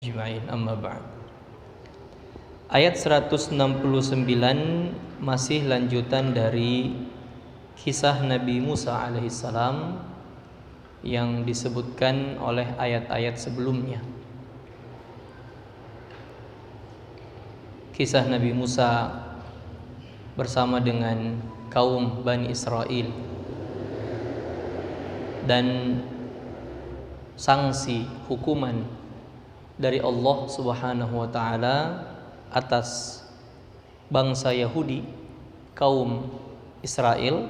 Ajma'in, amma ba'd. Ayat 169 masih lanjutan dari kisah Nabi Musa alaihissalam yang disebutkan oleh ayat-ayat sebelumnya. Kisah Nabi Musa bersama dengan kaum Bani Israel dan sanksi hukuman dari Allah Subhanahu wa taala atas bangsa Yahudi, kaum Israel,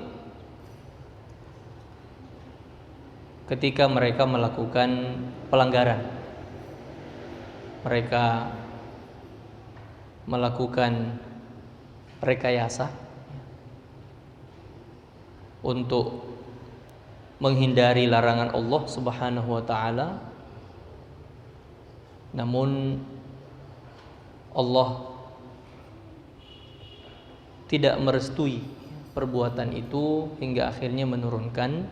ketika mereka melakukan pelanggaran. Mereka melakukan rekayasa untuk menghindari larangan Allah Subhanahu wa taala. Namun Allah tidak merestui perbuatan itu hingga akhirnya menurunkan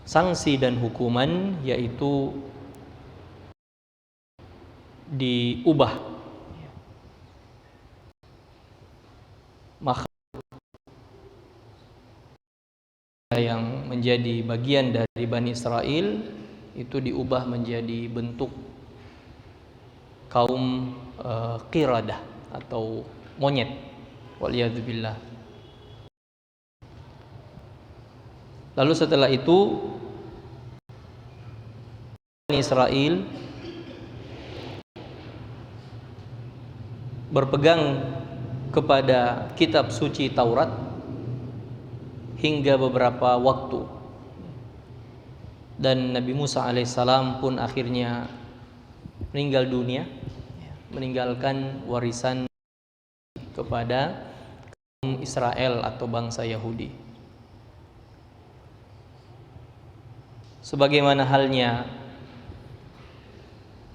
sanksi dan hukuman, yaitu diubah makhluk yang menjadi bagian dari Bani Israel itu diubah menjadi bentuk kaum qiradah atau monyet, waliyadzubillah. Lalu setelah itu Bani Israel berpegang kepada kitab suci Taurat hingga beberapa waktu, dan Nabi Musa alaihissalam pun akhirnya meninggal dunia, meninggalkan warisan kepada kaum Israel atau bangsa Yahudi. Sebagaimana halnya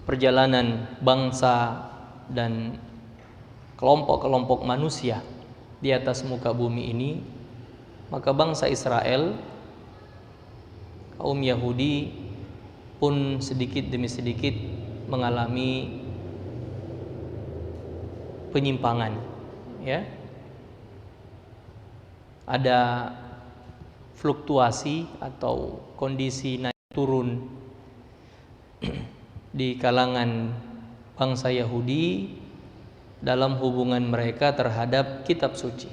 perjalanan bangsa dan kelompok-kelompok manusia di atas muka bumi ini, maka bangsa Israel, kaum Yahudi pun sedikit demi sedikit mengalami penyimpangan, ya. Ada fluktuasi atau kondisi naik turun di kalangan bangsa Yahudi dalam hubungan mereka terhadap kitab suci.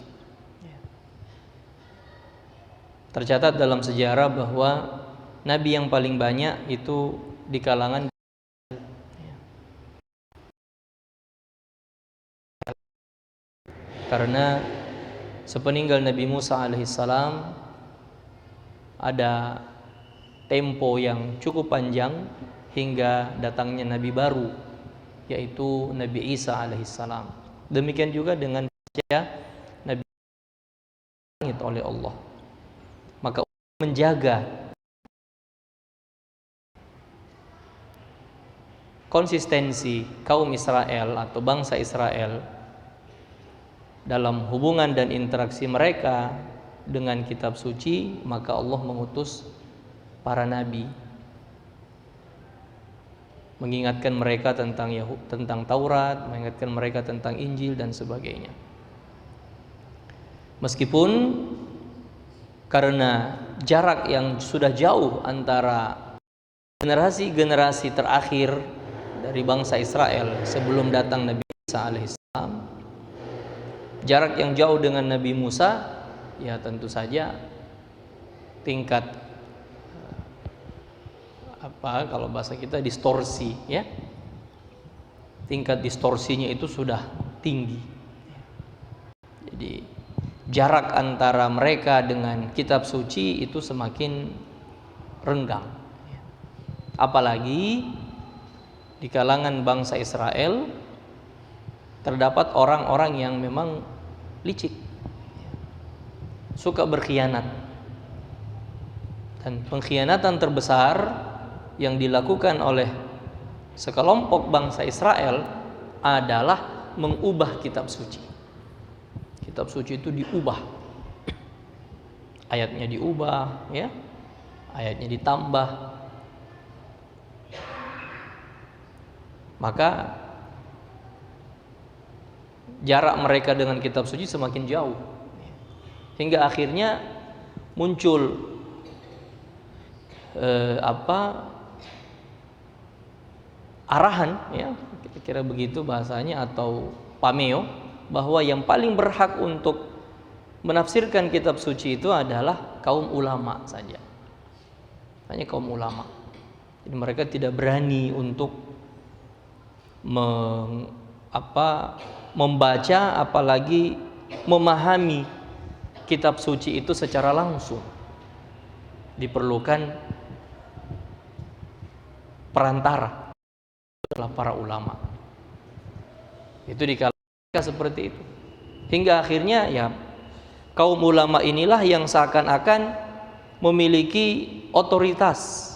Tercatat dalam sejarah bahwa nabi yang paling banyak itu di kalangan, karena sepeninggal Nabi Musa alaihissalam ada tempo yang cukup panjang hingga datangnya nabi baru, yaitu Nabi Isa alaihissalam. Demikian juga dengan Nabi langit oleh Allah. Maka menjaga konsistensi kaum Israel atau bangsa Israel dalam hubungan dan interaksi mereka dengan kitab suci, maka Allah mengutus para nabi mengingatkan mereka tentang Taurat, mengingatkan mereka tentang Injil dan sebagainya. Meskipun karena jarak yang sudah jauh antara generasi-generasi terakhir dari bangsa Israel sebelum datang Nabi Isa alaihissalam, jarak yang jauh dengan Nabi Musa, ya tentu saja tingkat kalau bahasa kita distorsi, ya. Tingkat distorsinya itu sudah tinggi. Jadi jarak antara mereka dengan kitab suci itu semakin renggang. Apalagi di kalangan bangsa Israel terdapat orang-orang yang memang licik, suka berkhianat. Dan pengkhianatan terbesar yang dilakukan oleh sekelompok bangsa Israel adalah mengubah kitab suci. Kitab suci itu diubah, ayatnya diubah, ya, ayatnya ditambah, maka jarak mereka dengan kitab suci semakin jauh, hingga akhirnya muncul arahan, ya kira-kira begitu bahasanya, atau pameo, bahwa yang paling berhak untuk menafsirkan kitab suci itu adalah kaum ulama saja, hanya kaum ulama. Jadi mereka tidak berani untuk membaca, apalagi memahami kitab suci itu secara langsung. Diperlukan perantara, adalah para ulama. Itu dikala seperti itu, hingga akhirnya ya kaum ulama inilah yang seakan-akan memiliki otoritas.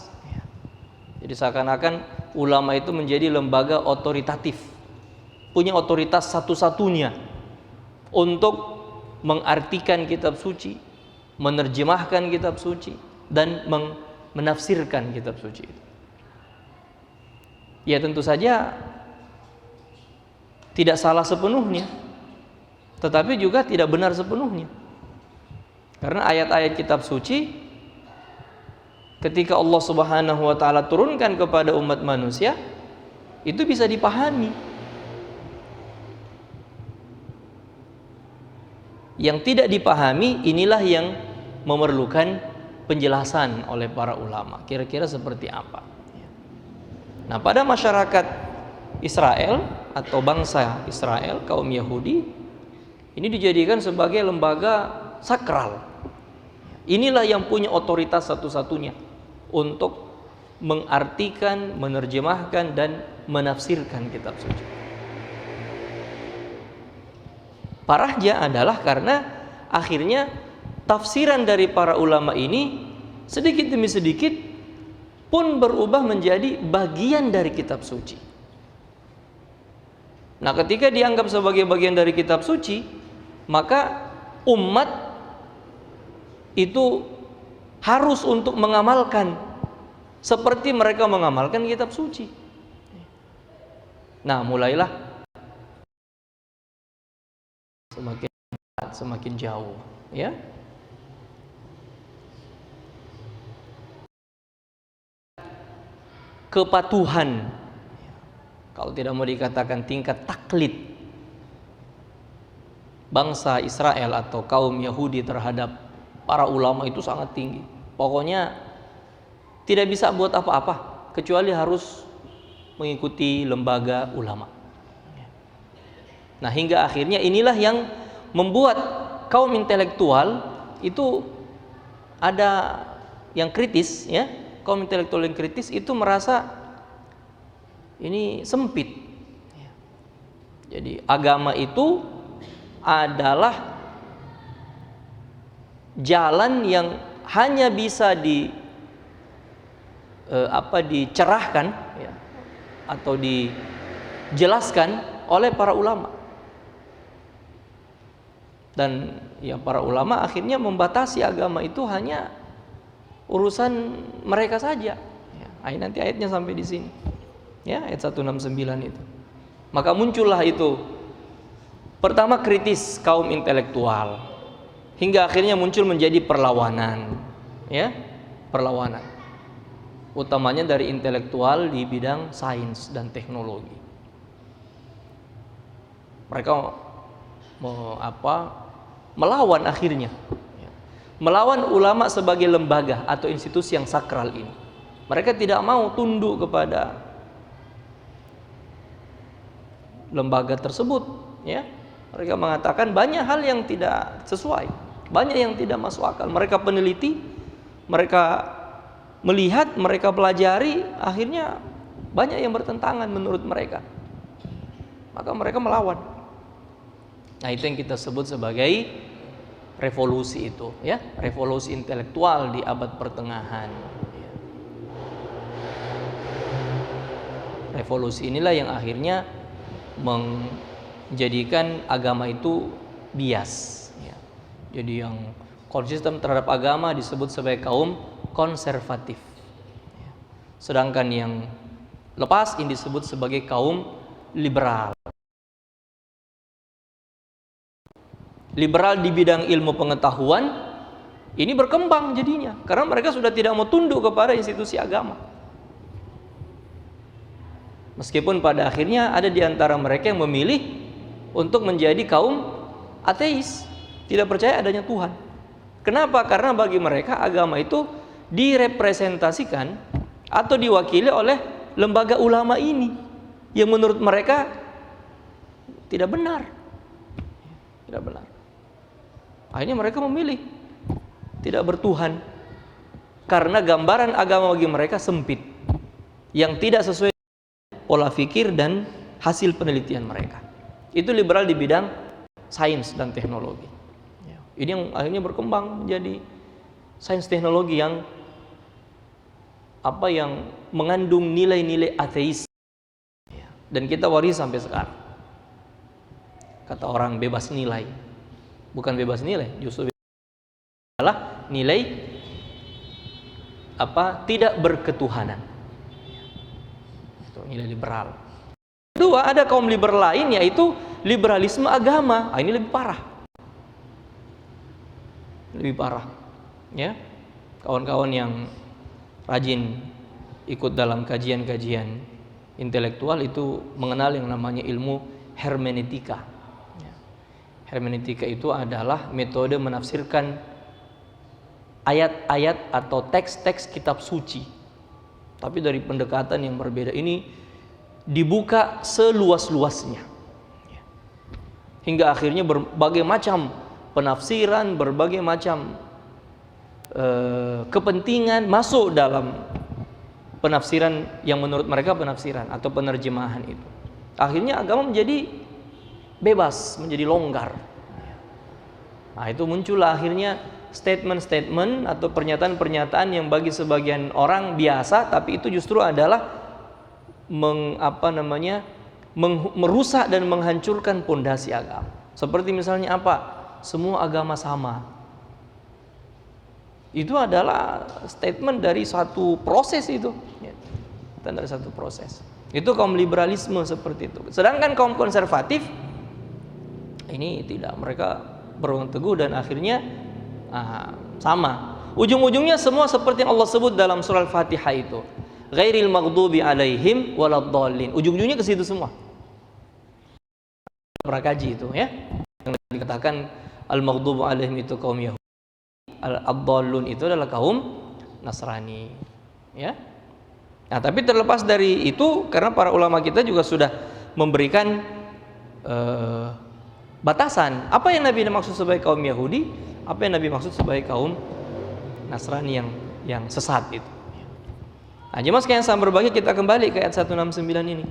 Jadi seakan-akan ulama itu menjadi lembaga otoritatif, punya otoritas satu-satunya untuk mengartikan kitab suci, menerjemahkan kitab suci, dan menafsirkan kitab suci itu. Ya tentu saja tidak salah sepenuhnya, tetapi juga tidak benar sepenuhnya. Karena ayat-ayat kitab suci ketika Allah Subhanahu wa taala turunkan kepada umat manusia, itu bisa dipahami. Yang tidak dipahami inilah yang memerlukan penjelasan oleh para ulama. Kira-kira seperti apa? Nah, pada masyarakat Israel atau bangsa Israel, kaum Yahudi, ini dijadikan sebagai lembaga sakral. Inilah yang punya otoritas satu-satunya untuk mengartikan, menerjemahkan, dan menafsirkan kitab suci. Parahnya adalah karena akhirnya tafsiran dari para ulama ini sedikit demi sedikit pun berubah menjadi bagian dari kitab suci. Nah, ketika dianggap sebagai bagian dari kitab suci, maka umat itu harus untuk mengamalkan seperti mereka mengamalkan kitab suci. Nah, mulailah semakin jauh, ya. Kepatuhan, kalau tidak mau dikatakan tingkat taklid bangsa Israel atau kaum Yahudi terhadap para ulama itu sangat tinggi. Pokoknya tidak bisa buat apa-apa kecuali harus mengikuti lembaga ulama. Nah, hingga akhirnya inilah yang membuat kaum intelektual itu ada yang kritis, ya. Kaum intelektual yang kritis itu merasa ini sempit. Jadi agama itu adalah jalan yang hanya bisa dicerahkan, ya, atau dijelaskan oleh para ulama. Dan ya para ulama akhirnya membatasi agama itu hanya urusan mereka saja. Ya, nanti ayatnya sampai di sini. Ya, ayat 169 itu. Maka muncullah itu pertama kritis kaum intelektual, hingga akhirnya muncul menjadi perlawanan, ya, perlawanan. Utamanya dari intelektual di bidang sains dan teknologi. Mereka melawan akhirnya, melawan ulama sebagai lembaga atau institusi yang sakral ini. Mereka tidak mau tunduk kepada lembaga tersebut, ya. Mereka mengatakan banyak hal yang tidak sesuai, banyak yang tidak masuk akal. Mereka peneliti, mereka melihat, mereka pelajari, akhirnya banyak yang bertentangan menurut mereka. Maka mereka melawan. Nah, itu yang kita sebut sebagai revolusi itu, ya, revolusi intelektual di abad pertengahan. Revolusi inilah yang akhirnya menjadikan agama itu bias, ya. Jadi yang konsisten terhadap agama disebut sebagai kaum konservatif, ya. Sedangkan yang Lepas ini disebut sebagai kaum liberal. Liberal di bidang ilmu pengetahuan ini berkembang jadinya karena mereka sudah tidak mau tunduk kepada institusi agama. Meskipun pada akhirnya ada di antara mereka yang memilih untuk menjadi kaum ateis, tidak percaya adanya Tuhan. Kenapa? Karena bagi mereka agama itu direpresentasikan atau diwakili oleh lembaga ulama ini yang menurut mereka tidak benar. Tidak benar. Akhirnya mereka memilih tidak bertuhan karena gambaran agama bagi mereka sempit yang tidak sesuai pola pikir dan hasil penelitian mereka. Itu liberal di bidang sains dan teknologi. Ini yang akhirnya berkembang menjadi sains teknologi yang mengandung nilai-nilai ateis dan kita waris sampai sekarang. Kata orang bebas nilai, bukan bebas nilai, justru adalah nilai tidak berketuhanan. Itu nilai liberal. Kedua, ada kaum liberal lain yaitu liberalisme agama. Ini lebih parah. Lebih parah. Ya. Kawan-kawan yang rajin ikut dalam kajian-kajian intelektual itu mengenal yang namanya ilmu hermeneutika. Hermeneutika itu adalah metode menafsirkan ayat-ayat atau teks-teks kitab suci, tapi dari pendekatan yang berbeda. Ini dibuka seluas-luasnya hingga akhirnya berbagai macam penafsiran, berbagai macam kepentingan masuk dalam penafsiran yang menurut mereka penafsiran atau penerjemahan itu. Akhirnya agama menjadi bebas, menjadi longgar. Nah, itu muncullah akhirnya statement-statement atau pernyataan-pernyataan yang bagi sebagian orang biasa, tapi itu justru adalah merusak dan menghancurkan pondasi agama. Seperti misalnya semua agama sama. Itu adalah statement dari satu proses itu. Dari satu proses. Itu kaum liberalisme seperti itu. Sedangkan kaum konservatif ini tidak, mereka berpegang teguh dan akhirnya sama. Ujung-ujungnya semua seperti yang Allah sebut dalam surah Al-Fatihah itu. Ghairil maghdubi alaihim waladdallin. Ujung-ujungnya ke situ semua. Pernah kaji itu ya. Yang dikatakan al-maghdubu alaihim itu kaum Yahudi. Al-dallun itu adalah kaum Nasrani. Ya. Nah, tapi terlepas dari itu karena para ulama kita juga sudah memberikan batasan. Apa yang Nabi maksud sebagai kaum Yahudi, apa yang Nabi maksud sebagai kaum Nasrani yang sesat itu. Nah, jemaah sekalian yang berbahagia, kita kembali ke ayat 169 ini.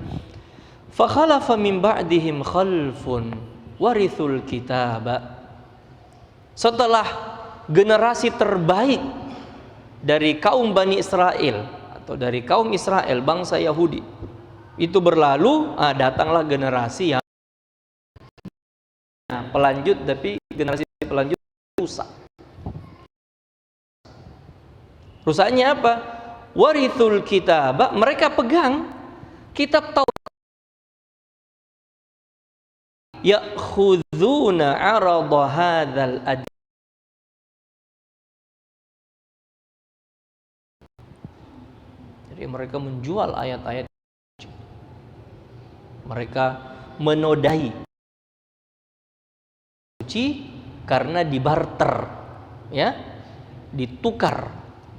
Fa khalafa min ba'dihim khalfun warithul kitaba. Setelah generasi terbaik dari kaum Bani Israel atau dari kaum Israel, bangsa Yahudi itu berlalu, datanglah generasi yang pelanjut, tapi generasi pelanjut rusak. Rusaknya apa? Warithul kitab, mereka pegang kitab Taurat. Ya'khuduna 'arada hadzal ad. Jadi mereka menjual ayat-ayat, mereka menodai karena dibarter, ya, ditukar,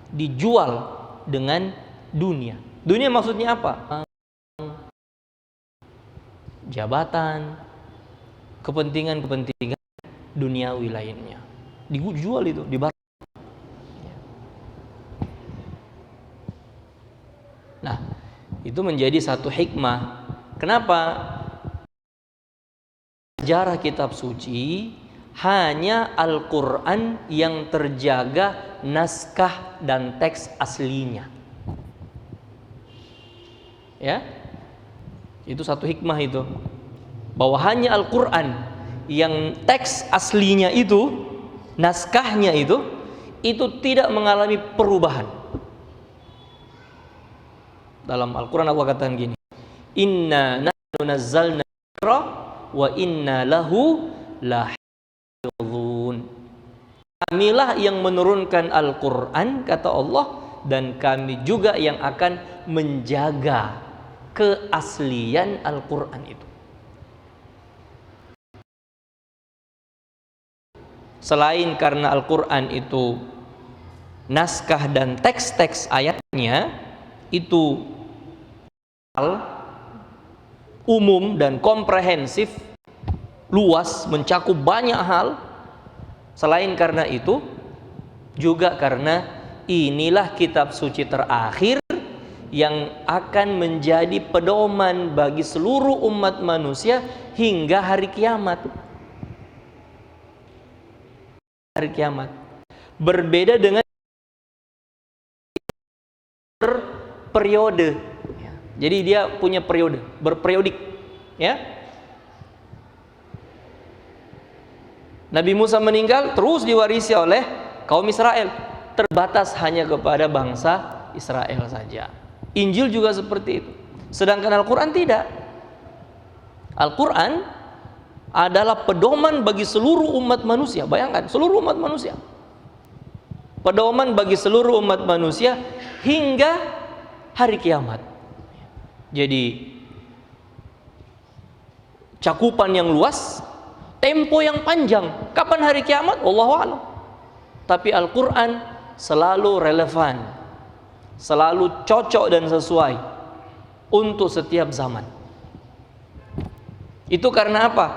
dijual dengan dunia. Dunia maksudnya apa? Jabatan, kepentingan-kepentingan duniawi lainnya. Dijual itu, dibarter. Nah, itu menjadi satu hikmah. Kenapa? Sejarah kitab suci hanya Al-Quran yang terjaga naskah dan teks aslinya. Ya, itu satu hikmah itu, bahwa hanya Al-Quran yang teks aslinya itu, naskahnya itu tidak mengalami perubahan. Dalam Al-Quran Allah katakan gini, inna nahnu nazzalna dzikra wa inna lahu lahafizun. Kamilah yang menurunkan Al-Quran, kata Allah, dan kami juga yang akan menjaga keaslian Al-Quran itu. Selain karena Al-Quran itu naskah dan teks-teks ayatnya itu umum dan komprehensif, luas, mencakup banyak hal. Selain karena itu, juga karena inilah kitab suci terakhir yang akan menjadi pedoman bagi seluruh umat manusia hingga hari kiamat. Hari kiamat. Berbeda dengan periode. Jadi dia punya periode, berperiodik, ya. Nabi Musa meninggal, terus diwarisi oleh kaum Israel, terbatas hanya kepada bangsa Israel saja. Injil juga seperti itu. Sedangkan Al-Quran tidak. Al-Quran adalah pedoman bagi seluruh umat manusia. Bayangkan, seluruh umat manusia. Pedoman bagi seluruh umat manusia hingga hari kiamat. Jadi cakupan yang luas, tempo yang panjang. Kapan hari kiamat? Wallahu a'lam. Tapi Al-Quran selalu relevan, selalu cocok dan sesuai untuk setiap zaman. Itu karena apa?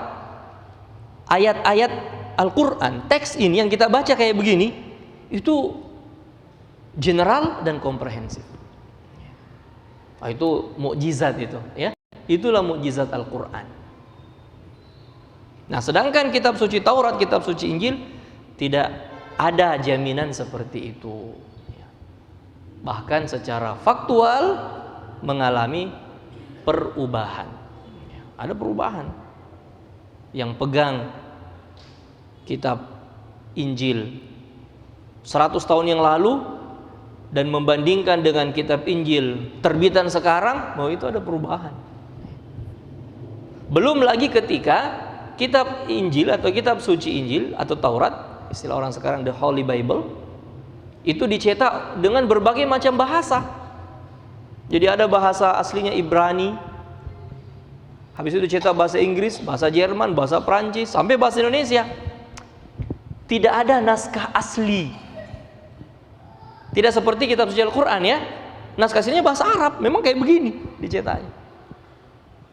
Ayat-ayat Al-Quran, teks ini yang kita baca kayak begini, itu general dan komprehensif. Nah, itu mukjizat itu, ya. Itulah mukjizat Al-Quran. Nah, sedangkan kitab suci Taurat, kitab suci Injil tidak ada jaminan seperti itu. Bahkan secara faktual mengalami perubahan. Ada perubahan. Yang pegang kitab Injil 100 tahun yang lalu dan membandingkan dengan kitab Injil terbitan sekarang, bahwa itu ada perubahan. Belum lagi ketika kitab Injil atau kitab suci Injil atau Taurat, istilah orang sekarang the Holy Bible, itu dicetak dengan berbagai macam bahasa. Jadi ada bahasa aslinya Ibrani, habis itu dicetak bahasa Inggris, bahasa Jerman, bahasa Prancis, sampai bahasa Indonesia. Tidak ada naskah asli. Tidak seperti kitab suci Al-Quran, ya. Naskah aslinya bahasa Arab, memang kayak begini dicetaknya.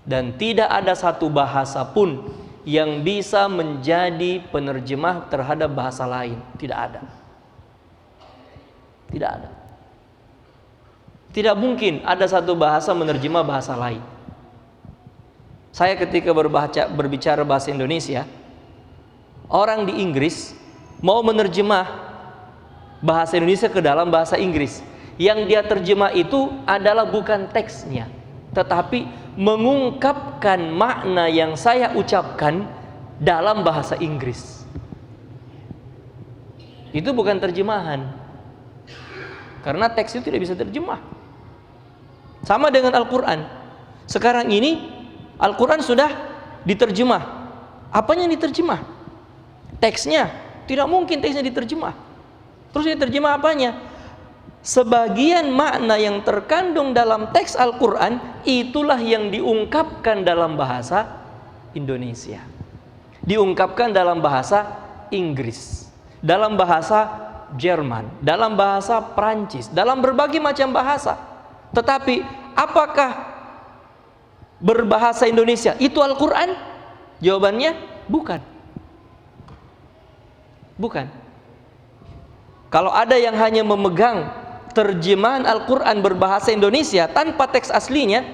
Dan tidak ada satu bahasa pun yang bisa menjadi penerjemah terhadap bahasa lain. Tidak ada. Tidak ada. Tidak mungkin ada satu bahasa menerjemah bahasa lain. Saya ketika berbicara bahasa Indonesia, orang di Inggris mau menerjemah bahasa Indonesia ke dalam bahasa Inggris. Yang dia terjemah itu adalah bukan teksnya, tetapi mengungkapkan makna yang saya ucapkan dalam bahasa Inggris. Itu bukan terjemahan, karena teks itu tidak bisa terjemah. Sama dengan Al-Quran. Sekarang ini Al-Quran sudah diterjemah. Apanya yang diterjemah? Teksnya. Tidak mungkin teksnya diterjemah. Terus diterjemah apanya? Sebagian makna yang terkandung dalam teks Al-Quran, itulah yang diungkapkan dalam bahasa Indonesia, diungkapkan dalam bahasa Inggris, dalam bahasa Jerman, dalam bahasa Prancis, dalam berbagai macam bahasa. Tetapi apakah berbahasa Indonesia itu Al-Quran? Jawabannya bukan. Bukan. Kalau ada yang hanya memegang terjemahan Al-Quran berbahasa Indonesia tanpa teks aslinya,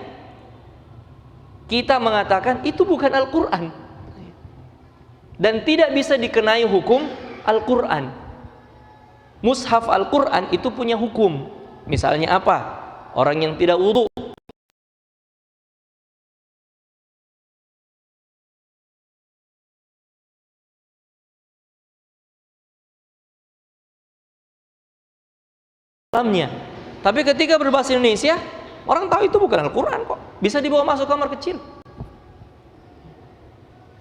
kita mengatakan itu bukan Al-Quran dan tidak bisa dikenai hukum Al-Quran. Mushaf Al-Quran itu punya hukum. Misalnya apa? Orang yang tidak wudu dalamnya. Tapi ketika berbahasa Indonesia Orang tahu itu bukan Al-Quran kok. Bisa dibawa masuk kamar kecil.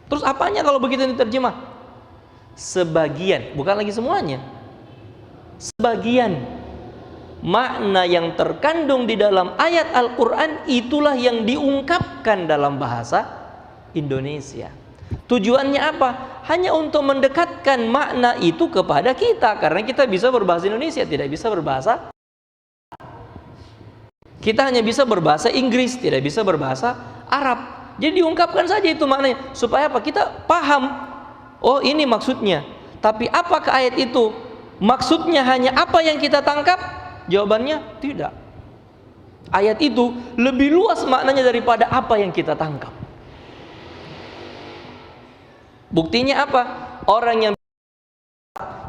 Terus apanya kalau begitu diterjemah? Sebagian, bukan lagi semuanya. Sebagian makna yang terkandung di dalam ayat Al-Quran itulah yang diungkapkan dalam bahasa Indonesia. Tujuannya apa? Hanya untuk mendekatkan makna itu kepada kita, karena kita bisa berbahasa Indonesia, tidak bisa berbahasa. Kita hanya bisa berbahasa Inggris, tidak bisa berbahasa Arab. Jadi diungkapkan saja itu maknanya, supaya apa? Kita paham. Oh, ini maksudnya. Tapi apakah ayat itu maksudnya hanya apa yang kita tangkap? Jawabannya tidak. Ayat itu lebih luas maknanya daripada apa yang kita tangkap. Buktinya apa? Orang yang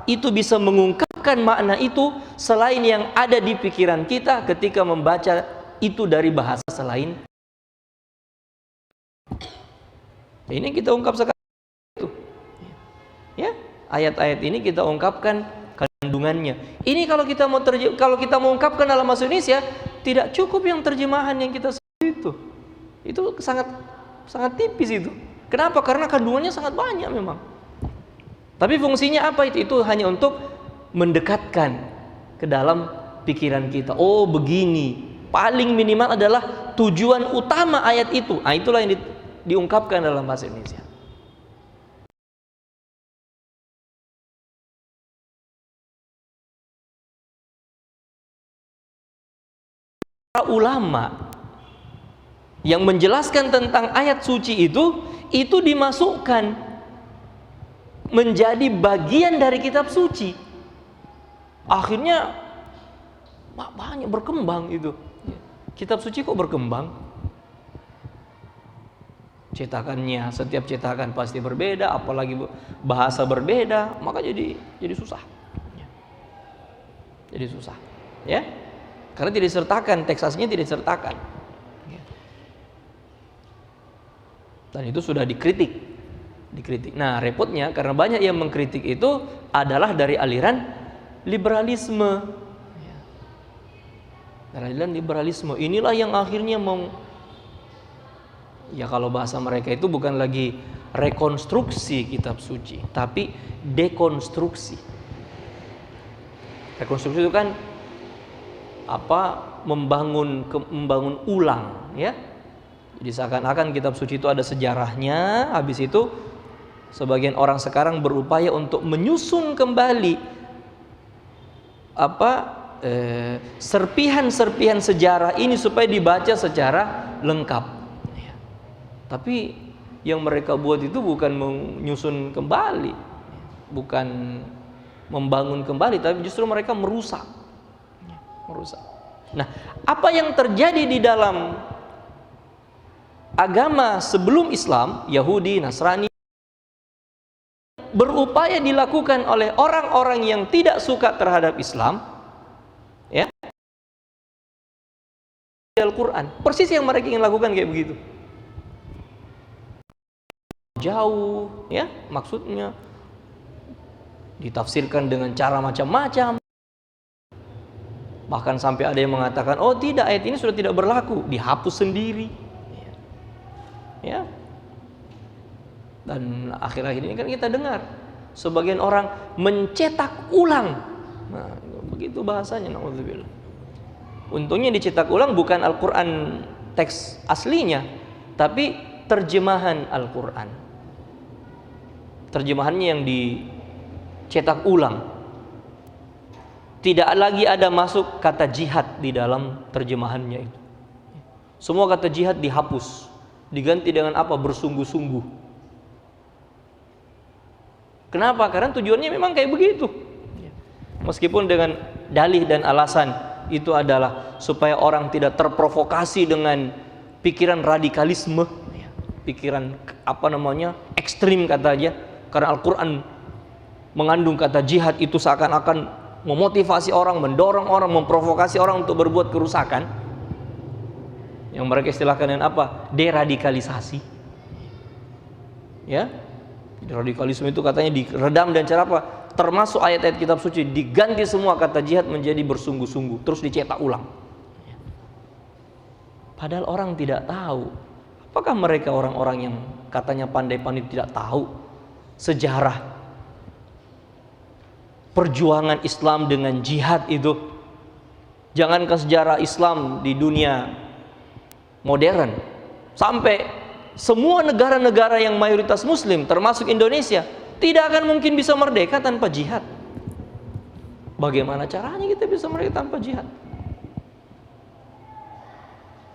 itu bisa mengungkapkan makna itu selain yang ada di pikiran kita ketika membaca itu dari bahasa selain. Ini kita ungkap sekarang itu. Ya, ayat-ayat ini kita ungkapkan kandungannya. Ini kalau kita mau ungkapkan dalam bahasa Indonesia, tidak cukup yang terjemahan yang kita sebut itu. Itu sangat tipis itu. Kenapa? Karena kandungannya sangat banyak memang. Tapi fungsinya apa itu? Itu hanya untuk mendekatkan ke dalam pikiran kita. Oh, begini. Paling minimal adalah tujuan utama ayat itu. Nah, itulah yang diungkapkan dalam bahasa Indonesia. Para ulama yang menjelaskan tentang ayat suci itu dimasukkan menjadi bagian dari kitab suci. Akhirnya banyak berkembang itu. Kitab suci kok berkembang? Cetakannya, setiap cetakan pasti berbeda, apalagi bahasa berbeda, maka jadi susah. Jadi susah, ya? Karena tidak disertakan, teks aslinya tidak disertakan. Dan itu sudah dikritik. Nah, repotnya karena banyak yang mengkritik itu adalah dari aliran liberalisme. Dari aliran liberalisme inilah yang akhirnya kalau bahasa mereka itu bukan lagi rekonstruksi kitab suci, tapi dekonstruksi. Rekonstruksi itu kan membangun ulang, ya. Jadi seakan-akan kitab suci itu ada sejarahnya. Habis itu sebagian orang sekarang berupaya untuk menyusun kembali serpihan-serpihan sejarah ini supaya dibaca secara lengkap. Tapi yang mereka buat itu bukan menyusun kembali, bukan membangun kembali, tapi justru mereka merusak. Nah, apa yang terjadi di dalam agama sebelum Islam, Yahudi, Nasrani, berupaya dilakukan oleh orang-orang yang tidak suka terhadap Islam, ya, Al-Quran, persis yang mereka ingin lakukan kayak begitu. Jauh, ya, maksudnya ditafsirkan dengan cara macam-macam. Bahkan sampai ada yang mengatakan, oh tidak, ayat ini sudah tidak berlaku, dihapus sendiri. Ya. Dan akhir-akhir ini kan kita dengar sebagian orang mencetak ulang. Nah, begitu bahasanya, naudzubillah. Untungnya dicetak ulang bukan Al-Quran teks aslinya, tapi terjemahan Al-Quran. Terjemahannya yang dicetak ulang. Tidak lagi ada masuk kata jihad di dalam terjemahannya itu. Semua kata jihad dihapus, diganti dengan bersungguh-sungguh. Kenapa? Karena tujuannya memang kayak begitu. Meskipun dengan dalih dan alasan itu adalah supaya orang tidak terprovokasi dengan pikiran radikalisme, pikiran ekstrim katanya. Karena Al-Quran mengandung kata jihad itu seakan-akan memotivasi orang, mendorong orang, memprovokasi orang untuk berbuat kerusakan. Yang mereka istilahkan dengan deradikalisasi. Ya, radikalisme itu katanya diredam dan cara termasuk ayat-ayat kitab suci diganti semua kata jihad menjadi bersungguh-sungguh, terus dicetak ulang. Padahal orang tidak tahu. Apakah mereka orang-orang yang katanya pandai-pandai tidak tahu sejarah perjuangan Islam dengan jihad itu? Jangankan sejarah Islam di dunia modern, sampai semua negara-negara yang mayoritas muslim termasuk Indonesia tidak akan mungkin bisa merdeka tanpa jihad. Bagaimana caranya kita bisa merdeka tanpa jihad?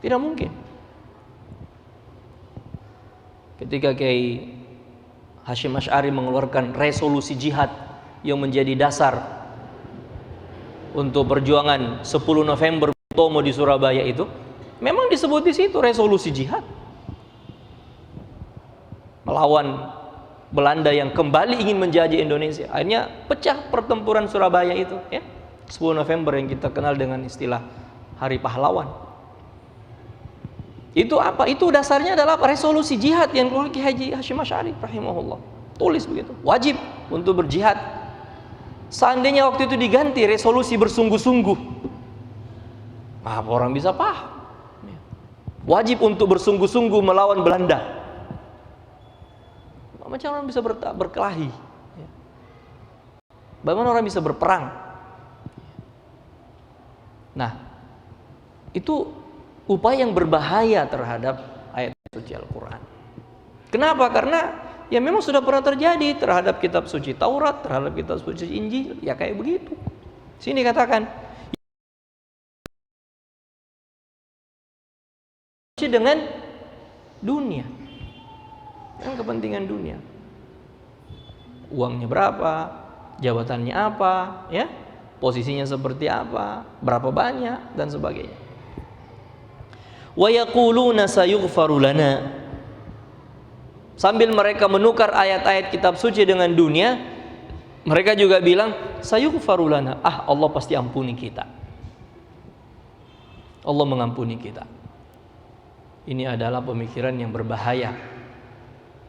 Tidak mungkin. Ketika Kiai Hasyim Asy'ari mengeluarkan resolusi jihad yang menjadi dasar untuk perjuangan 10 November Tomo di Surabaya itu, memang disebut di situ resolusi jihad melawan Belanda yang kembali ingin menjajah Indonesia. Akhirnya pecah pertempuran Surabaya itu, ya. 10 November yang kita kenal dengan istilah Hari Pahlawan. Itu apa? Itu dasarnya adalah resolusi jihad yang keluar Kiai Haji Hasyim Asy'ari rahimahullah. Tulis begitu, wajib untuk berjihad. Seandainya waktu itu diganti resolusi bersungguh-sungguh, apa orang bisa paham? Wajib untuk bersungguh-sungguh melawan Belanda. Macam orang bisa berkelahi? Bagaimana orang bisa berperang? Nah, itu upaya yang berbahaya terhadap ayat suci Al-Quran. Kenapa? Karena ya memang sudah pernah terjadi terhadap kitab suci Taurat, terhadap kitab suci Injil, ya kayak begitu. Sini katakan dengan dunia, dengan kepentingan dunia, uangnya berapa, jabatannya apa, ya, posisinya seperti apa, berapa banyak dan sebagainya. Wa yaquluna sayughfaru lana. Sambil mereka menukar ayat-ayat kitab suci dengan dunia, mereka juga bilang sayughfaru lana. Allah pasti ampuni kita. Allah mengampuni kita. Ini adalah pemikiran yang berbahaya.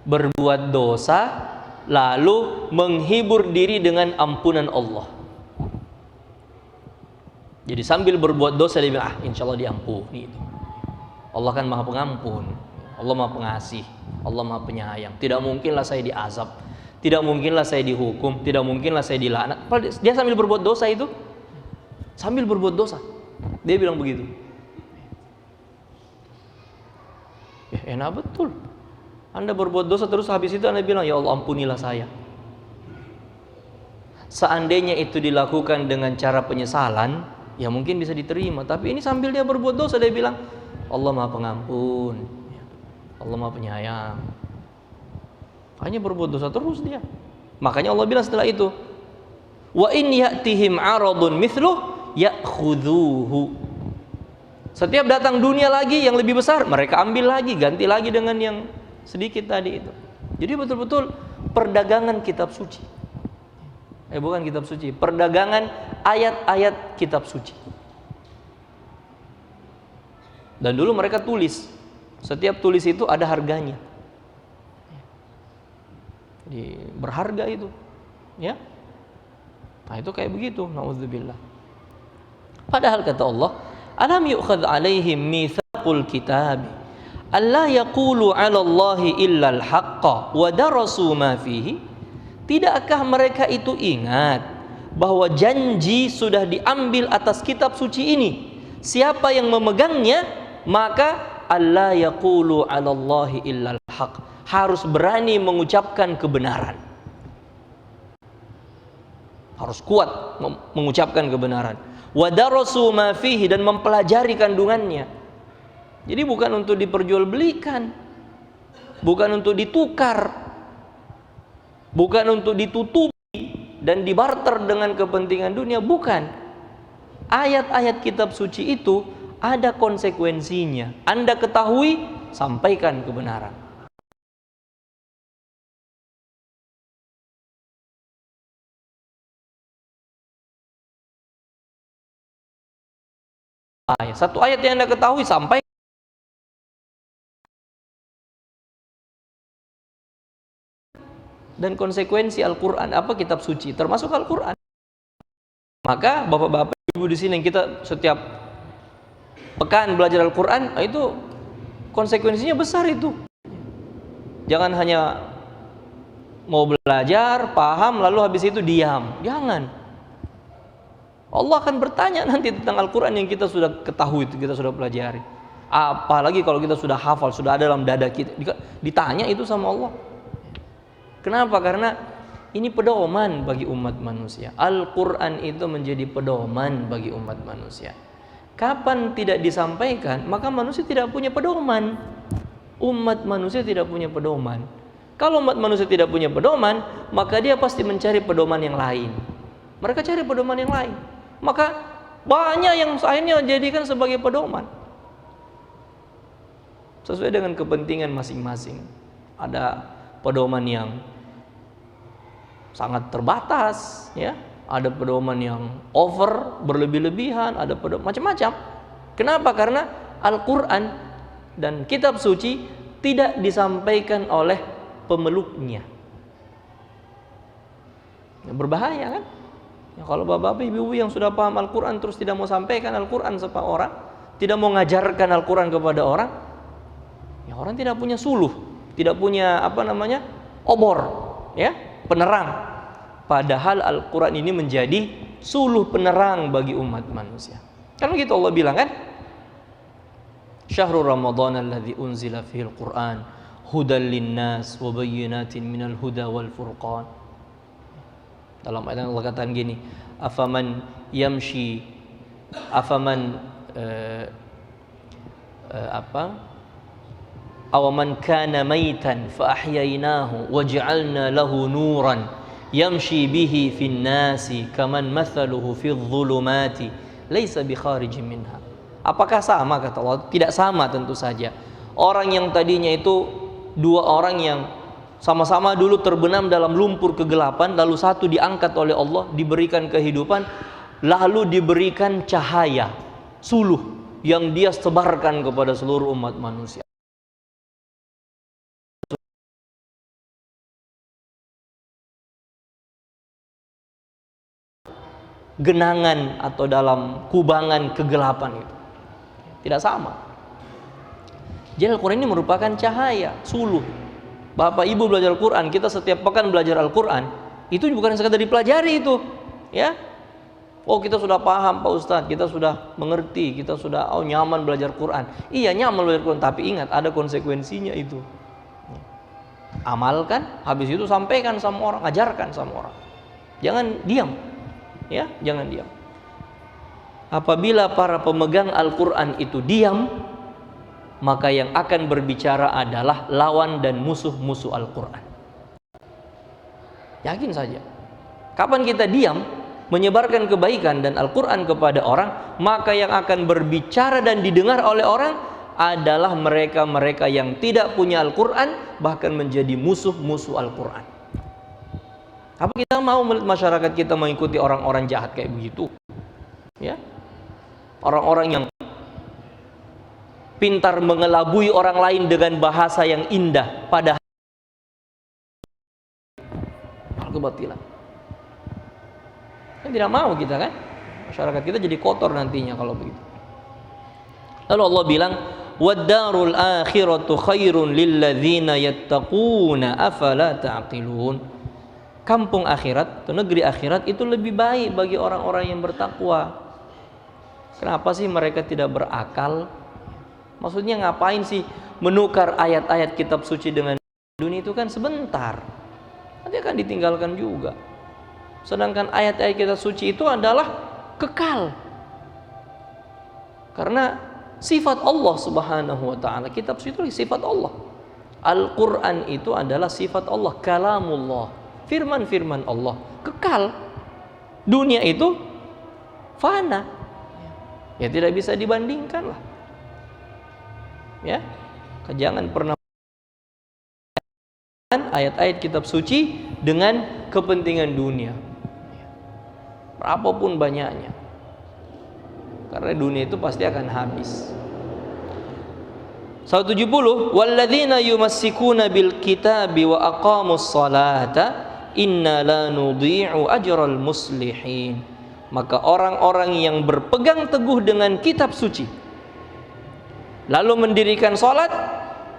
Berbuat dosa lalu menghibur diri dengan ampunan Allah. Jadi sambil berbuat dosa dia bilang, insya Allah diampuni itu. Allah kan maha pengampun, Allah maha pengasih, Allah maha penyayang. Tidak mungkinlah saya diazab, tidak mungkinlah saya dihukum, tidak mungkinlah saya dilaknat. Dia sambil berbuat dosa itu, sambil berbuat dosa, dia bilang begitu. Ya, enak betul. Anda berbuat dosa terus habis itu Anda bilang, ya Allah ampunilah saya. Seandainya itu dilakukan dengan cara penyesalan, ya mungkin bisa diterima. Tapi ini sambil dia berbuat dosa, dia bilang Allah maha pengampun, Allah maha penyayang. Hanya berbuat dosa terus dia. Makanya Allah bilang setelah itu, wa in ya'tihim 'aradun mithluh ya'khudhuhu. Setiap datang dunia lagi yang lebih besar, mereka ambil lagi, ganti lagi dengan yang sedikit tadi itu. Jadi betul-betul perdagangan kitab suci. Bukan kitab suci, perdagangan ayat-ayat kitab suci. Dan dulu mereka tulis, setiap tulis itu ada harganya. Jadi berharga itu, ya. Nah itu kayak begitu, naudzubillah. Padahal kata Allah, alam yu'khadh alaihim mitsaqul kitab alla yaqulu 'ala Allahi illa al-haqqa wa darasu ma fihi. Tidakkah mereka itu ingat bahwa janji sudah diambil atas kitab suci ini? Siapa yang memegangnya, maka alla yaqulu 'ala Allahi illa al-haqq, harus berani mengucapkan kebenaran. Harus kuat mengucapkan kebenaran. Wa darasu ma fihi, dan mempelajari kandungannya. Jadi bukan untuk diperjualbelikan, bukan untuk ditukar, bukan untuk ditutupi dan dibarter dengan kepentingan dunia, bukan. Ayat-ayat kitab suci itu ada konsekuensinya. Anda ketahui, sampaikan kebenaran. Satu ayat yang Anda ketahui, sampaikan. Dan konsekuensi Al-Quran, apa kitab suci, termasuk Al-Quran. Maka bapak-bapak ibu di sini yang kita setiap pekan belajar Al-Quran, itu konsekuensinya besar itu. Jangan hanya mau belajar, paham, lalu habis itu diam. Jangan. Allah akan bertanya nanti tentang Al-Quran yang kita sudah ketahui, kita sudah pelajari. Apalagi kalau kita sudah hafal, sudah ada dalam dada kita, ditanya itu sama Allah. Kenapa? Karena ini pedoman bagi umat manusia. Al-Quran itu menjadi pedoman bagi umat manusia. Kapan tidak disampaikan, maka manusia tidak punya pedoman. Umat manusia tidak punya pedoman. Kalau umat manusia tidak punya pedoman, maka dia pasti mencari pedoman yang lain. Mereka cari pedoman yang lain. Maka banyak yang akhirnya jadikan sebagai pedoman sesuai dengan kepentingan masing-masing. Ada pedoman yang sangat terbatas, ya. Ada pedoman yang over, berlebih-lebihan, ada pedoman macam-macam. Kenapa? Karena Al-Quran dan kitab suci tidak disampaikan oleh pemeluknya. Berbahaya kan? Ya, kalau bapak-bapak, ibu-ibu yang sudah paham Al-Quran terus tidak mau sampaikan Al-Quran kepada orang, tidak mau mengajarkan Al-Quran kepada orang, ya orang tidak punya suluh, tidak punya obor, ya, penerang. Padahal Al-Quran ini menjadi suluh penerang bagi umat manusia. Kan begitu Allah bilang kan? Syahrul Ramadan alladzi unzila fihil Qur'an hudal linnas wa bayyinatin minal huda wal furqan. Dalam ayat Allah katakan gini, awaman kana maitan fa ahyainahu wa ja'alna lahu nuran yamshi bihi fin nasi kaman mathaluhu fidh dhulumati laisa bi kharijin minha. Apakah sama? Kata Allah, tidak sama tentu saja. Orang yang tadinya itu dua orang yang sama-sama dulu terbenam dalam lumpur kegelapan, lalu satu diangkat oleh Allah, diberikan kehidupan, lalu diberikan cahaya suluh yang dia sebarkan kepada seluruh umat manusia. Genangan atau dalam kubangan kegelapan itu tidak sama. Jadi Al-Quran ini merupakan cahaya suluh. Bapak ibu belajar Al-Quran, kita setiap pekan belajar Al-Quran, itu bukan sekadar dipelajari itu, ya. Oh, kita sudah paham Pak Ustadz, kita sudah mengerti, kita sudah nyaman belajar Quran. Iya, nyaman belajar Quran, tapi ingat ada konsekuensinya itu. Amalkan, habis itu sampaikan sama orang, ajarkan sama orang. Jangan diam. Ya, jangan diam. Apabila para pemegang Al-Quran itu diam, maka yang akan berbicara adalah lawan dan musuh-musuh Al-Quran. Yakin saja. Kapan kita diam menyebarkan kebaikan dan Al-Quran kepada orang, maka yang akan berbicara dan didengar oleh orang adalah mereka-mereka yang tidak punya Al-Quran, bahkan menjadi musuh-musuh Al-Quran. Apa kita mau masyarakat kita mengikuti orang-orang jahat kayak begitu? Ya, orang-orang yang pintar mengelabui orang lain dengan bahasa yang indah, padahal kebatilan. Kan tidak mau kita kan? Masyarakat kita jadi kotor nantinya kalau begitu. Lalu Allah bilang, "Wad-darul akhiratu khairun lil ladzina yattaquna afala ta'qilun." Kampung akhirat atau negeri akhirat itu lebih baik bagi orang-orang yang bertakwa. Kenapa sih mereka tidak berakal? Maksudnya ngapain sih menukar ayat-ayat kitab suci dengan dunia? Itu kan sebentar, nanti akan ditinggalkan juga. Sedangkan ayat-ayat kitab suci itu adalah kekal. Karena sifat Allah Subhanahu wa taala, kitab suci itu sifat Allah. Al-Quran itu adalah sifat Allah, kalamullah, firman-firman Allah, kekal. Dunia itu fana, ya tidak bisa dibandingkan lah. Ya, jangan pernah ayat-ayat kitab suci dengan kepentingan dunia, apapun banyaknya, karena dunia itu pasti akan habis. 170, walladzina yumassikuna bil kitabi wa aqamus salata inna la nudhi'u ajral muslihin. Maka orang-orang yang berpegang teguh dengan kitab suci lalu mendirikan sholat,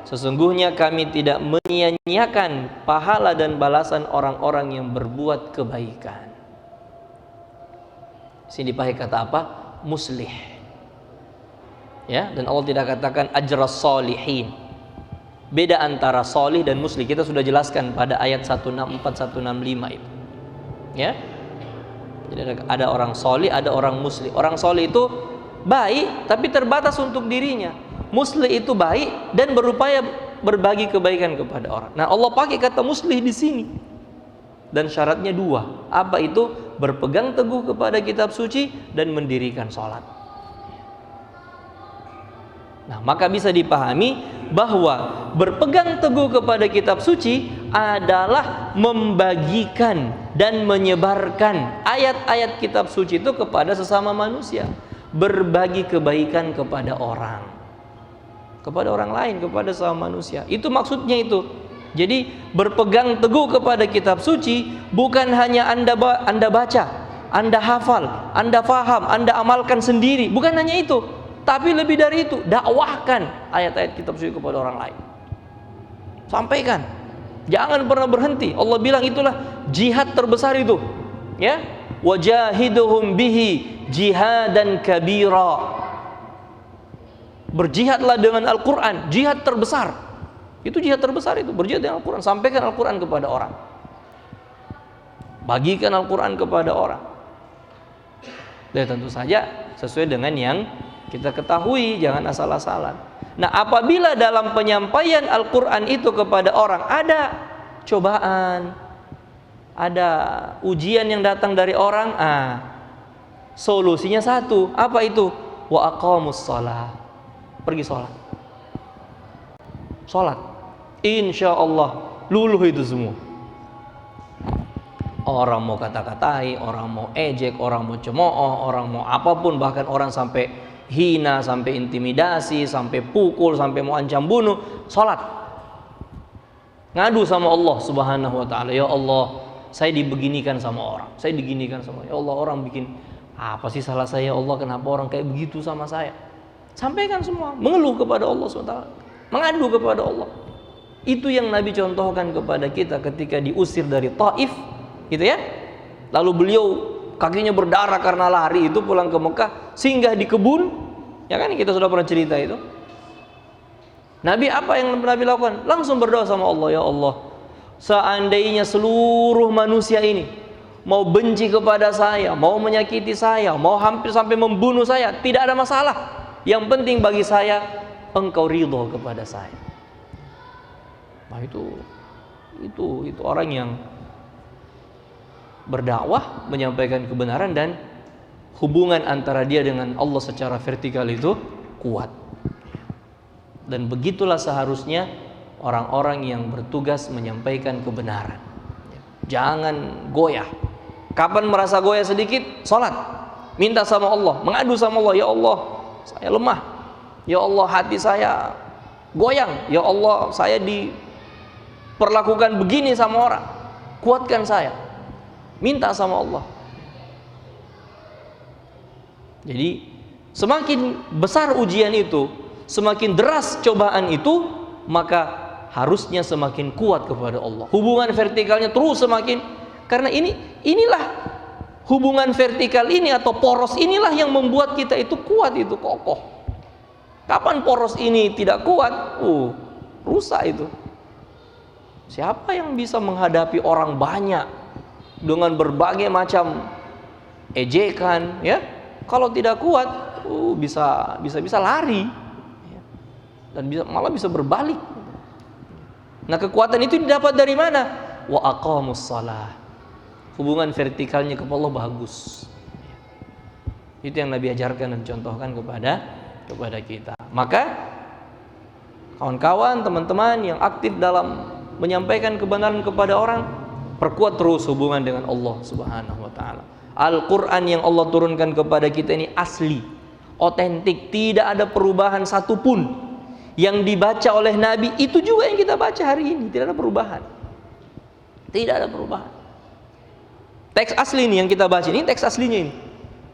sesungguhnya kami tidak menyia-nyiakan pahala dan balasan orang-orang yang berbuat kebaikan. Sini dipakai kata apa? Muslih. Ya, dan Allah tidak katakan ajras sholihin. Beda antara solih dan muslih. Kita sudah jelaskan pada ayat 164 165 itu. Ya. Jadi ada orang solih, ada orang muslih. Orang solih itu baik tapi terbatas untuk dirinya. Muslih itu baik dan berupaya berbagi kebaikan kepada orang. Nah, Allah pakai kata muslih di sini. Dan syaratnya dua. Apa itu? Berpegang teguh kepada kitab suci dan mendirikan sholat. Nah, maka bisa dipahami bahwa berpegang teguh kepada kitab suci adalah membagikan dan menyebarkan ayat-ayat kitab suci itu kepada sesama manusia. Berbagi kebaikan kepada orang lain, kepada sesama manusia. Itu maksudnya itu. Jadi berpegang teguh kepada kitab suci bukan hanya Anda baca, Anda hafal, Anda faham, Anda amalkan sendiri. Bukan hanya itu, tapi lebih dari itu, dakwahkan ayat-ayat kitab suci kepada orang lain. Sampaikan. Jangan pernah berhenti. Allah bilang itulah jihad terbesar itu. Ya, wajahiduhum bihi jihadan kabira. Berjihadlah dengan Al-Quran, jihad terbesar. Itu jihad terbesar itu, berjihad dengan Al-Quran. Sampaikan Al-Quran kepada orang, bagikan Al-Quran kepada orang. Dan tentu saja sesuai dengan yang kita ketahui, jangan asal-asalan. Nah, apabila dalam penyampaian Al-Quran itu kepada orang ada cobaan, ada ujian yang datang dari orang, solusinya satu. Apa itu? Wa aqamus shalah. Pergi sholat. Sholat. Insya Allah luluh itu semua. Orang mau kata-katai, orang mau ejek, orang mau cemooh, orang mau apapun, bahkan orang sampai hina, sampai intimidasi, sampai pukul, sampai mau ancam bunuh, sholat. Ngadu sama Allah Subhanahu wa ta'ala. Ya Allah, saya dibeginikan sama orang, saya diginikan sama, ya Allah, orang bikin apa sih salah saya, ya Allah, kenapa orang kayak begitu sama saya? Sampaikan semua, mengeluh kepada Allah SWT, mengadu kepada Allah. Itu yang Nabi contohkan kepada kita ketika diusir dari Taif, gitu ya. Lalu beliau kakinya berdarah karena lari itu pulang ke Mekah, singgah di kebun, ya kan, kita sudah pernah cerita itu. Nabi apa yang Nabi lakukan? Langsung berdoa sama Allah, ya Allah, seandainya seluruh manusia ini mau benci kepada saya, mau menyakiti saya, mau hampir sampai membunuh saya, tidak ada masalah. Yang penting bagi saya, Engkau ridho kepada saya. Nah, itu orang yang berdakwah, menyampaikan kebenaran, dan hubungan antara dia dengan Allah secara vertikal itu kuat. Dan begitulah seharusnya orang-orang yang bertugas menyampaikan kebenaran. Jangan goyah. Kapan merasa goyah sedikit, sholat, minta sama Allah, mengadu sama Allah, ya Allah, saya lemah, ya Allah, hati saya goyang, ya Allah, saya diperlakukan begini sama orang, kuatkan saya. Minta sama Allah. Jadi semakin besar ujian itu, semakin deras cobaan itu, maka harusnya semakin kuat kepada Allah. Hubungan vertikalnya terus semakin, karena inilah hubungan vertikal ini atau poros inilah yang membuat kita itu kuat, itu kokoh. Kapan poros ini tidak kuat, rusak itu. Siapa yang bisa menghadapi orang banyak dengan berbagai macam ejekan, ya? Kalau tidak kuat, bisa lari, ya. Dan malah bisa berbalik. Nah, kekuatan itu didapat dari mana? Wa aqamus shalah. Hubungan vertikalnya kepada Allah bagus. Itu yang Nabi ajarkan dan contohkan kepada kita. Maka kawan-kawan, teman-teman yang aktif dalam menyampaikan kebenaran kepada orang, perkuat terus hubungan dengan Allah Subhanahu wa ta'ala. Al-Quran yang Allah turunkan kepada kita ini asli, otentik, tidak ada perubahan satupun. Yang dibaca oleh Nabi itu juga yang kita baca hari ini, tidak ada perubahan. Tidak ada perubahan. Teks asli ini yang kita baca ini, teks aslinya ini.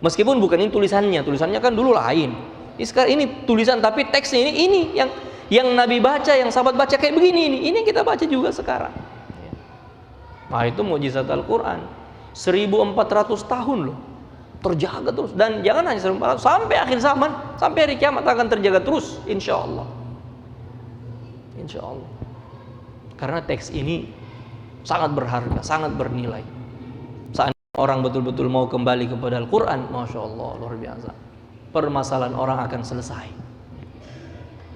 Meskipun bukan ini tulisannya kan dulu lain. Sekarang ini tulisan tapi teksnya ini yang Nabi baca, yang sahabat baca kayak begini ini yang kita baca juga sekarang. Nah, itu mukjizat Al-Qur'an. 1400 tahun loh. Terjaga terus, dan jangan hanya 1400, sampai akhir zaman, sampai hari kiamat akan terjaga terus, insya Allah. Insya Allah. Karena teks ini sangat berharga, sangat bernilai. Saat orang betul-betul mau kembali kepada Al-Quran, Masya Allah, luar biasa, permasalahan orang akan selesai.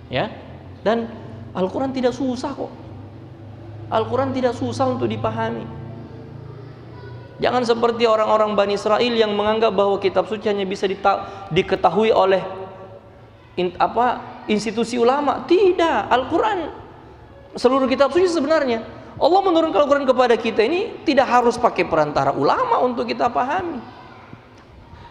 Ya, dan Al-Quran tidak susah kok. Al-Quran tidak susah untuk dipahami. Jangan seperti orang-orang Bani Israel yang menganggap bahwa kitab suci hanya bisa diketahui oleh institusi ulama. Tidak, Al-Quran, seluruh kitab suci sebenarnya Allah menurunkan Al-Quran kepada kita ini tidak harus pakai perantara ulama untuk kita pahami.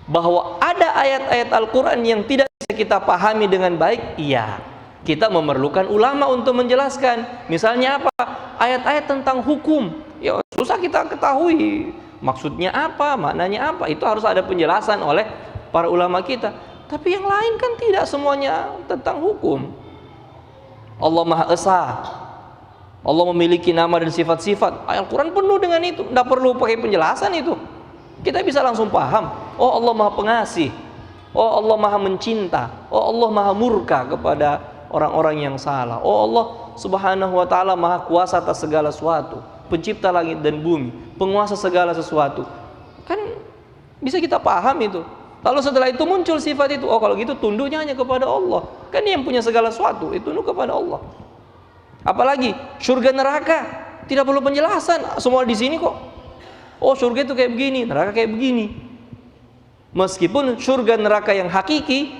Bahwa ada ayat-ayat Al-Quran yang tidak bisa kita pahami dengan baik, iya, kita memerlukan ulama untuk menjelaskan. Misalnya apa? Ayat-ayat tentang hukum, ya susah kita ketahui maksudnya apa, maknanya apa. Itu harus ada penjelasan oleh para ulama kita. Tapi yang lain kan tidak semuanya tentang hukum. Allah Maha Esa, Allah memiliki nama dan sifat-sifat. Al-Quran penuh dengan itu, tidak perlu pakai penjelasan itu. Kita bisa langsung paham. Oh, Allah Maha Pengasih. Oh, Allah Maha Mencinta. Oh, Allah Maha Murka kepada orang-orang yang salah. Oh, Allah Subhanahu wa ta'ala Maha Kuasa atas segala sesuatu, pencipta langit dan bumi, penguasa segala sesuatu. Kan bisa kita paham itu. Lalu setelah itu muncul sifat itu. Oh, kalau gitu tunduknya hanya kepada Allah. Kan Dia yang punya segala sesuatu, itu tunduk kepada Allah. Apalagi surga neraka, tidak perlu penjelasan, semua di sini kok. Oh, surga itu kayak begini, neraka kayak begini. Meskipun surga neraka yang hakiki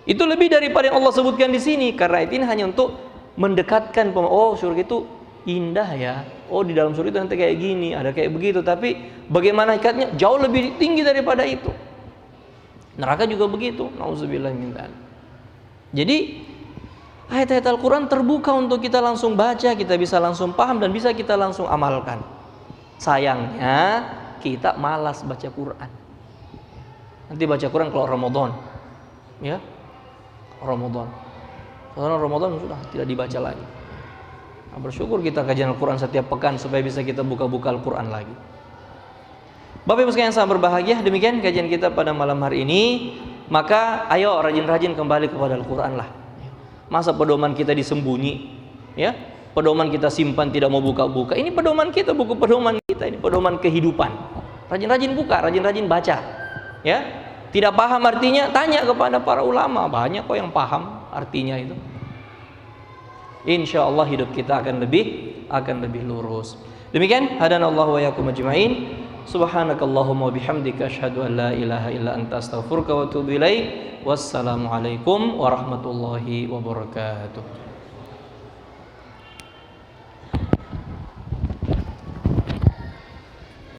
itu lebih daripada yang Allah sebutkan di sini, karena itu ini hanya untuk mendekatkan. Oh, surga itu indah ya. Oh, di dalam surga itu nanti kayak gini, ada kayak begitu. Tapi bagaimana hakikatnya jauh lebih tinggi daripada itu. Neraka juga begitu. Nauzubillah min dzalik. Jadi ayat-ayat Al-Quran terbuka untuk kita langsung baca, kita bisa langsung paham dan bisa kita langsung amalkan. Sayangnya kita malas baca Quran. Nanti baca Quran kalau Ramadan, ya, Ramadan. Karena Ramadan sudah tidak dibaca lagi. Nah, bersyukur kita kajian Al-Quran setiap pekan supaya bisa kita buka-buka Al-Quran lagi. Bapak Ibu sekalian yang sangat berbahagia, demikian kajian kita pada malam hari ini. Maka ayo rajin-rajin kembali kepada Al-Quran lah. Masa pedoman kita disembunyi, ya? Pedoman kita simpan tidak mau buka-buka. Ini pedoman kita, buku pedoman kita, ini pedoman kehidupan. Rajin-rajin buka, rajin-rajin baca, ya. Tidak paham artinya, tanya kepada para ulama. Banyak kok yang paham artinya itu. Insya Allah hidup kita akan lebih lurus. Demikian, hadanallahu wa yakum ajma'in. Subhanakallahumma bihamdika asyhadu an la ilaha illa anta astaghfiruka wa atubu ilaik. Wassalamualaikum warahmatullahi wabarakatuh.